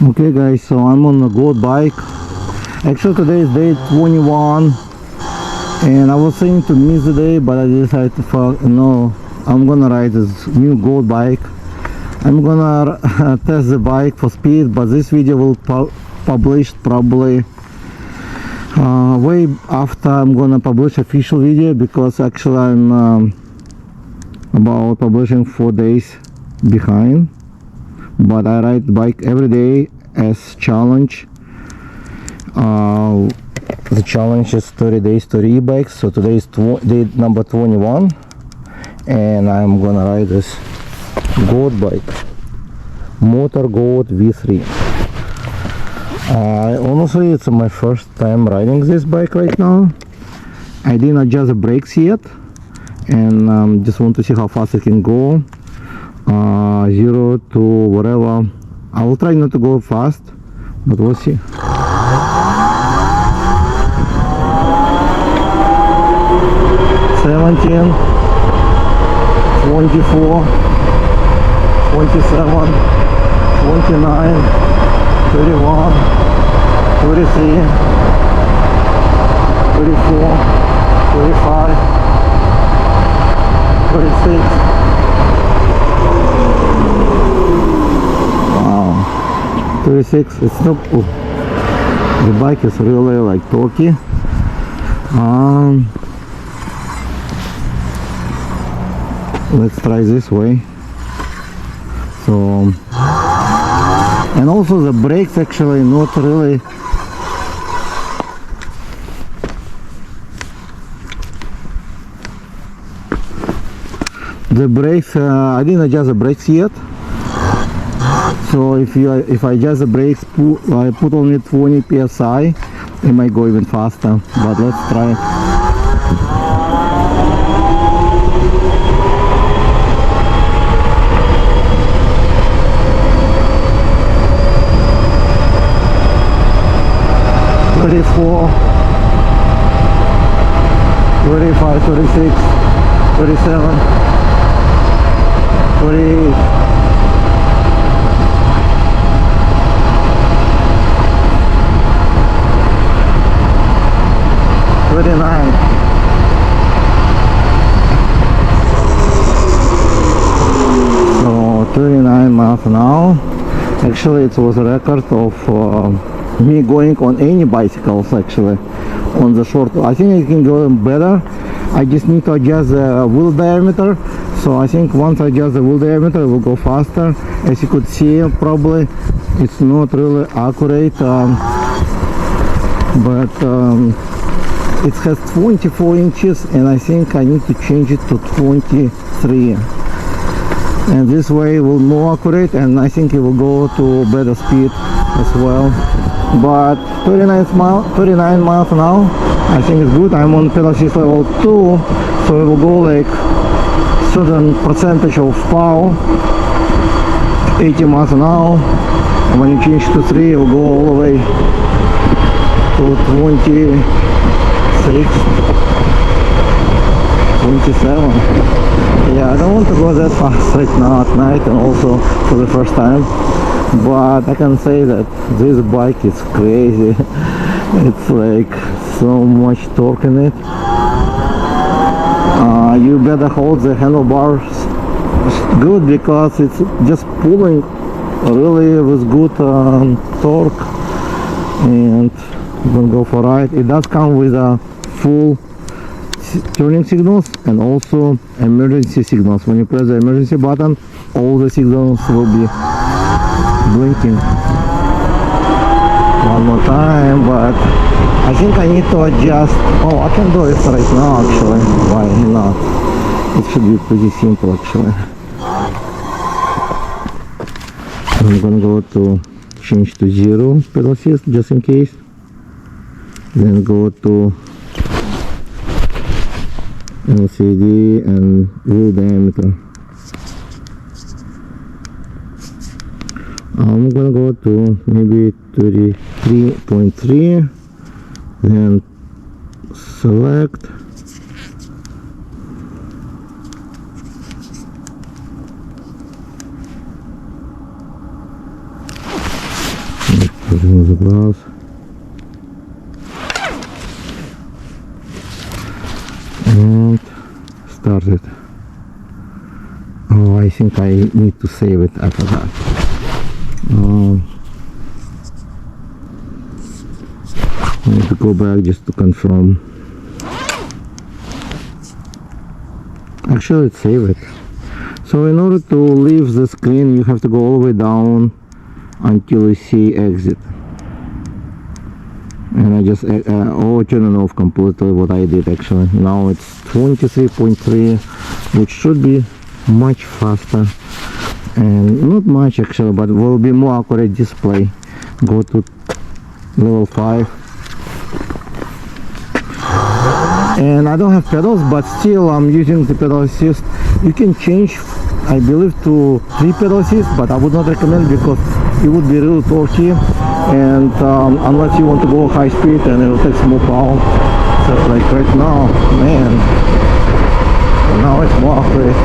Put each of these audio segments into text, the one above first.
Okay guys, so I'm on a Goat bike. Actually today is day 21 and I was saying to miss the day, but I decided to no, I'm gonna ride this new Goat bike. I'm gonna test the bike for speed, but this video will published probably way after I'm gonna publish official video, because actually I'm about publishing 4 days behind. But I ride the bike every day as challenge. The challenge is 30 days 30 e-bikes, so today is day number 21 and I'm gonna ride this Goat bike, Motor Goat V3. Honestly, it's my first time riding this bike right now. I didn't adjust the brakes yet and just want to see how fast it can go. 0 to whatever. I will try not to go fast, but we'll see. 17, 24, 27, 29, 31, 33, 34, 35, 36. Wow, 36. It's not. Oh, the bike is really like torquey. Let's try this way. So, and also the brakes actually not really. The brakes, I didn't adjust the brakes yet. So if I adjust the brakes, I put only 20 psi, it might go even faster. But let's try it. $34, $35, $36, $37, $38. So 39 miles an hour. Actually, it was a record of me going on any bicycles actually on the short. I think I can go better. I just need to adjust the wheel diameter. So I think once I adjust the wheel diameter, it will go faster. As you could see, probably it's not really accurate, but it has 24 inches and I think I need to change it to 23, and this way it will more accurate and I think it will go to better speed as well. But 39 miles an hour, I think it's good. I'm on pedal assist level 2, so it will go like certain percentage of power, 80 miles an hour. And when you change to 3, it will go all the way to 26, 27. Yeah, I don't want to go that fast right now at night and also for the first time, but I can say that this bike is crazy. It's like so much torque in it. You better hold the handlebars good because it's just pulling really with good torque, and you're gonna go for a ride. It does come with a full turning signals and also emergency signals. When you press the emergency button, all the signals will be blinking. One more time, but I think I need to adjust. Oh, I can do it right now actually. Why not? It should be pretty simple actually. I'm gonna go to change to 0 pedal assist just in case. Then go to LCD and wheel diameter. I'm gonna go to maybe 33.3, then select, remove the gloves. And start it. Oh, I think I need to save it after that. I need to go back just to confirm. Actually, let's save it. So in order to leave the screen, you have to go all the way down until you see exit. And I just turn it off completely, what I did actually. Now it's 23.3, which should be much faster. And not much actually, but will be more accurate display. Go to level 5. And I don't have pedals, but still I'm using the pedal assist. You can change, I believe, to 3 pedal assist, but I would not recommend because it would be really torquey, and unless you want to go high speed, and it will take more power. So like right now, man, now it's more accurate.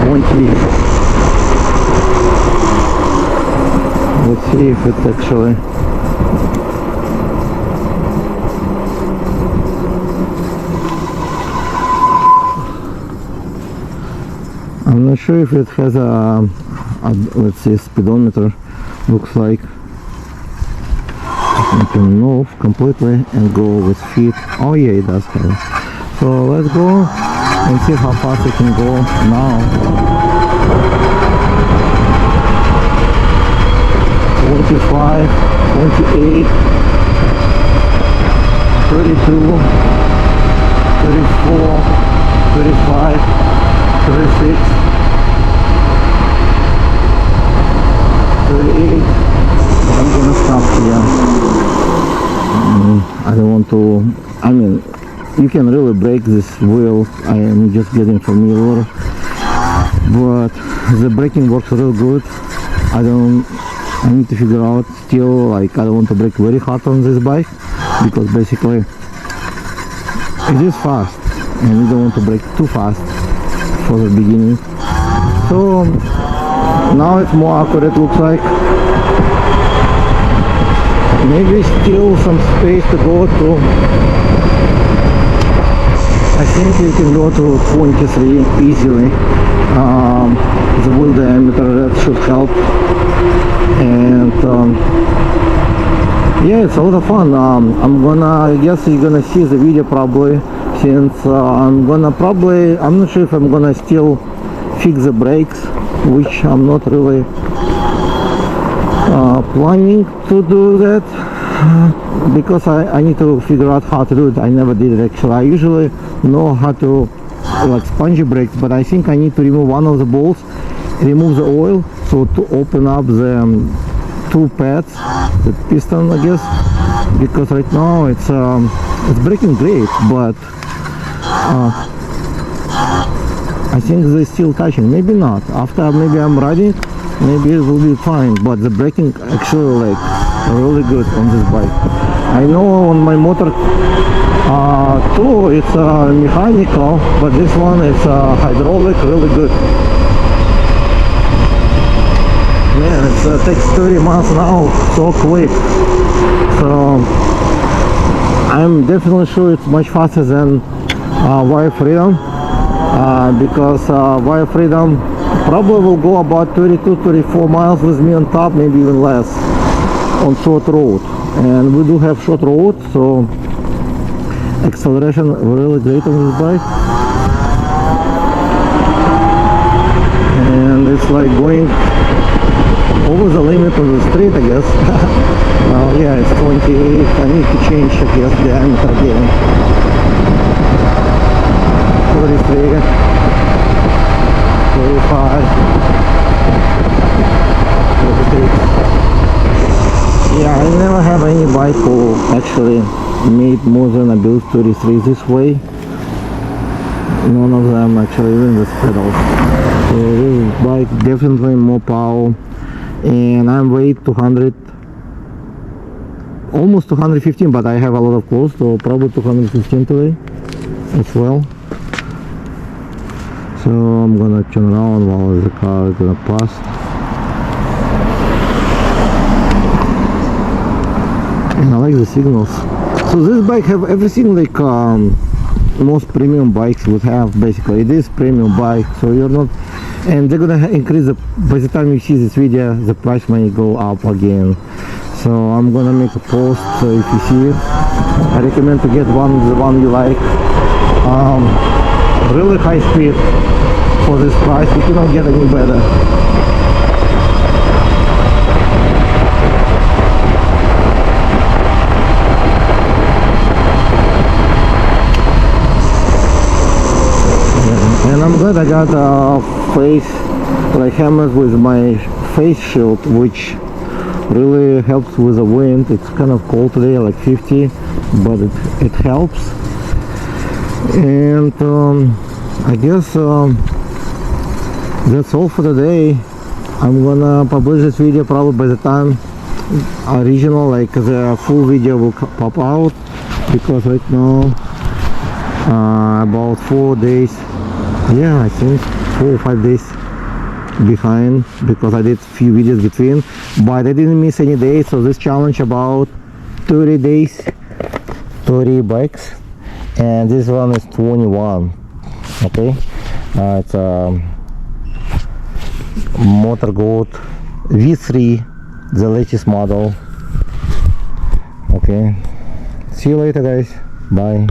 20. Let's see if it's actually. I'm not sure if it has a let's see, speedometer. Looks like I can move completely and go with feet. Oh yeah, it does have it. So let's go and see how fast it can go now. 25, 28, 32, 34, 35, 36, 38. I'm gonna stop here. I don't want to, I mean, you can really break this wheel. I am just getting familiar, but the braking works real good. I need to figure out still, like, I don't want to brake very hard on this bike because basically it is fast and you don't want to brake too fast for the beginning. So now it's more accurate, looks like. Maybe still some space to go to. I think you can go to 23 easily. The wheel diameter, that should help. And yeah, it's a lot of fun. I guess you're gonna see the video probably, since I'm not sure if I'm gonna still fix the brakes, which I'm not really planning to do that, because I need to figure out how to do it. I never did it actually. I usually know how to like spongy brakes, but I think I need to remove one of the bolts, remove the oil, so to open up the 2 pads, the piston, I guess, because right now it's braking great, but I think they're still touching. Maybe not. After maybe I'm riding, maybe it will be fine, but the braking actually like really good on this bike. I know on my motor too, it's mechanical, but this one is hydraulic, really good. Man, it takes 30 miles an hour so quick. So I'm definitely sure it's much faster than Wire Freedom, because Wire Freedom probably will go about 32-34 miles with me on top, maybe even less on short road. And we do have short road, so acceleration really great on this bike. And it's like going over the limit on the street, I guess. Well, yeah, it's 28. I need to change, I guess, diameter again. 33, 35, 36. Yeah, I never have any bike who actually made more than a build 33 this way. None of them actually, even the pedals. So this bike definitely more power, and I'm weight 200, almost 215, but I have a lot of clothes, so probably 215 today as well. So I'm gonna turn around while the car is gonna pass. like the signals. So this bike have everything like most premium bikes would have. Basically it is premium bike, so you're not, and they're gonna increase the, by the time you see this video the price may go up again. So I'm gonna make a post, so if you see it, I recommend to get the one you like. Really high speed for this price, you cannot get any better. And I'm glad I got a face like helmet with my face shield, which really helps with the wind. It's kind of cold today, like 50, but it helps. And I guess that's all for today. I'm gonna publish this video probably by the time original, like the full video will pop out, because right now about 4 days, yeah, I think 4 or 5 days behind, because I did few videos between, but I didn't miss any days. So this challenge about 30 days, 30 bikes, and this one is 21. Okay, it's a Motor Goat V3, the latest model. Okay, see you later guys, bye.